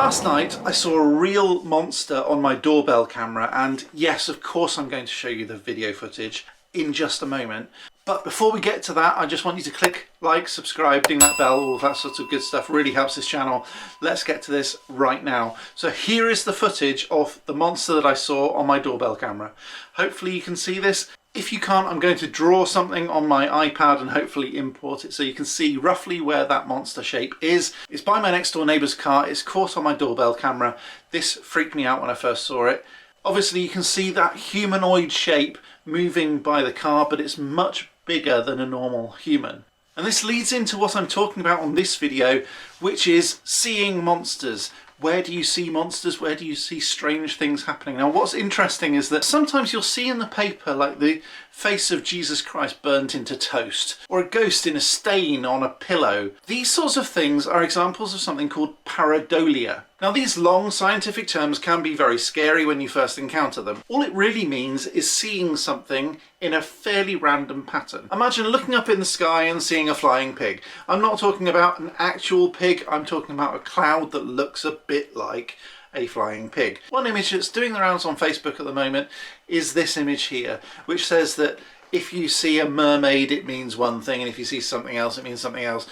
Last night I saw a real monster on my doorbell camera, and yes, of course I'm going to show you the video footage in just a moment. But before we get to that, I just want you to click like, subscribe, ding that bell, all of that sort of good stuff. Really helps this channel. Let's get to this right now. So here is the footage of the monster that I saw on my doorbell camera. Hopefully you can see this. If you can't, I'm going to draw something on my iPad and hopefully import it so you can see roughly where that monster shape is. It's by my next door neighbour's car. It's caught on my doorbell camera. This freaked me out when I first saw it. Obviously you can see that humanoid shape moving by the car, but it's much bigger than a normal human. And this leads into what I'm talking about on this video, which is seeing monsters. Where do you see monsters? Where do you see strange things happening? Now what's interesting is that sometimes you'll see in the paper like the face of Jesus Christ burnt into toast, or a ghost in a stain on a pillow. These sorts of things are examples of something called pareidolia. Now these long scientific terms can be very scary when you first encounter them. All it really means is seeing something in a fairly random pattern. Imagine looking up in the sky and seeing a flying pig. I'm not talking about an actual pig, I'm talking about a cloud that looks a bit like a flying pig. One image that's doing the rounds on Facebook at the moment is this image here, which says that if you see a mermaid it means one thing, and if you see something else it means something else.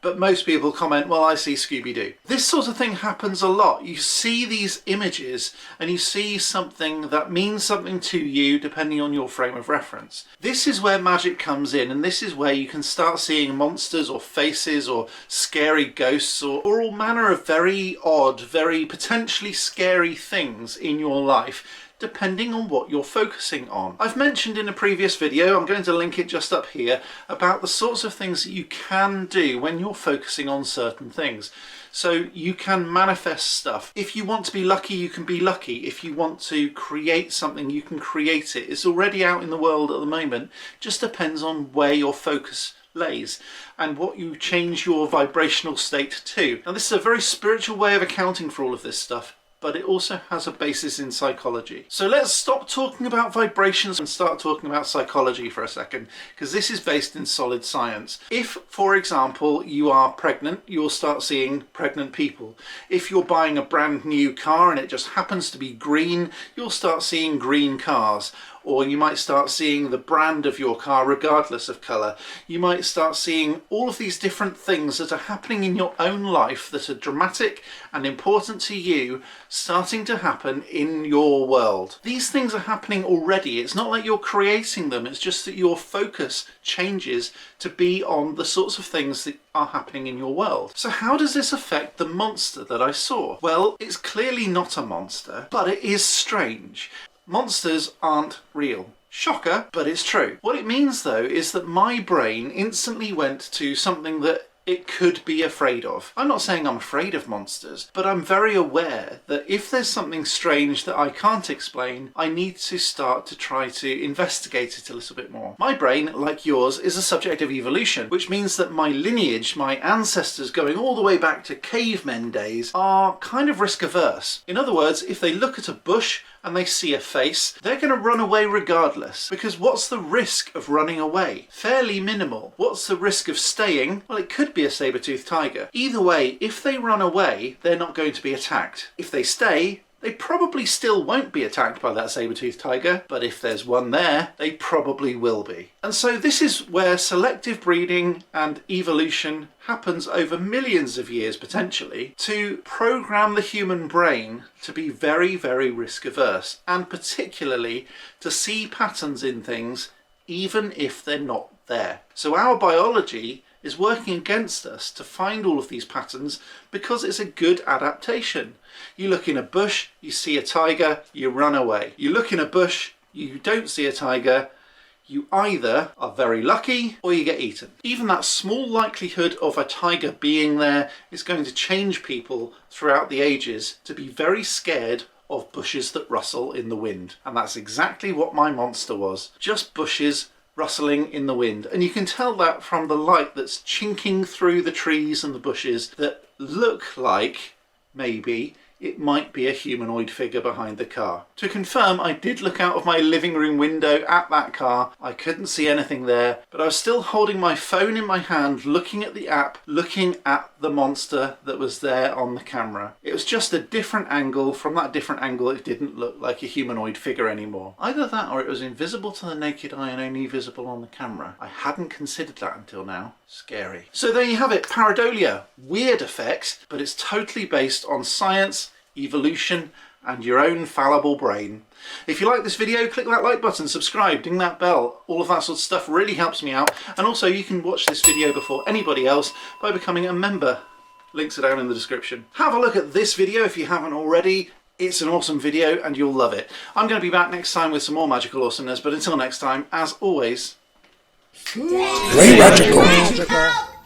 But most people comment, well, I see Scooby-Doo. This sort of thing happens a lot. You see these images and you see something that means something to you depending on your frame of reference. This is where magic comes in, and this is where you can start seeing monsters or faces or scary ghosts or all manner of very odd, very potentially scary things in your life, depending on what you're focusing on. I've mentioned in a previous video, I'm going to link it just up here, about the sorts of things that you can do when you're focusing on certain things. So you can manifest stuff. If you want to be lucky, you can be lucky. If you want to create something, you can create it. It's already out in the world at the moment. Just depends on where your focus lays and what you change your vibrational state to. Now this is a very spiritual way of accounting for all of this stuff, but it also has a basis in psychology. So let's stop talking about vibrations and start talking about psychology for a second, because this is based in solid science. If, for example, you are pregnant, you'll start seeing pregnant people. If you're buying a brand new car and it just happens to be green, you'll start seeing green cars. Or you might start seeing the brand of your car regardless of colour. You might start seeing all of these different things that are happening in your own life that are dramatic and important to you starting to happen in your world. These things are happening already. It's not like you're creating them, it's just that your focus changes to be on the sorts of things that are happening in your world. So how does this affect the monster that I saw? Well, it's clearly not a monster, but it is strange. Monsters aren't real. Shocker, but it's true. What it means though is that my brain instantly went to something that it could be afraid of. I'm not saying I'm afraid of monsters, but I'm very aware that if there's something strange that I can't explain, I need to start to try to investigate it a little bit more. My brain, like yours, is a subject of evolution, which means that my lineage, my ancestors going all the way back to cavemen days, are kind of risk averse. In other words, if they look at a bush and they see a face, they're going to run away regardless. Because what's the risk of running away? Fairly minimal. What's the risk of staying? Well, it could be a saber-toothed tiger. Either way, if they run away, they're not going to be attacked. If they stay, they probably still won't be attacked by that saber-toothed tiger, but if there's one there, they probably will be. And so this is where selective breeding and evolution happens over millions of years potentially to program the human brain to be very, very risk averse, and particularly to see patterns in things even if they're not there. So our biology is working against us to find all of these patterns because it's a good adaptation. You look in a bush, you see a tiger, you run away. You look in a bush, you don't see a tiger, you either are very lucky or you get eaten. Even that small likelihood of a tiger being there is going to change people throughout the ages to be very scared of bushes that rustle in the wind. And that's exactly what my monster was. Just bushes rustling in the wind. And you can tell that from the light that's chinking through the trees and the bushes that look like maybe it might be a humanoid figure behind the car. To confirm, I did look out of my living room window at that car. I couldn't see anything there, but I was still holding my phone in my hand, looking at the app, looking at the monster that was there on the camera. It was just a different angle. From that different angle, it didn't look like a humanoid figure anymore. Either that or it was invisible to the naked eye and only visible on the camera. I hadn't considered that until now. Scary. So there you have it, Pareidolia. Weird effects, but it's totally based on science, evolution, and your own fallible brain. If you like this video, click that like button, subscribe, ding that bell. All of that sort of stuff really helps me out. And also you can watch this video before anybody else by becoming a member. Links are down in the description. Have a look at this video if you haven't already. It's an awesome video and you'll love it. I'm going to be back next time with some more magical awesomeness, but until next time, as always, stay magical.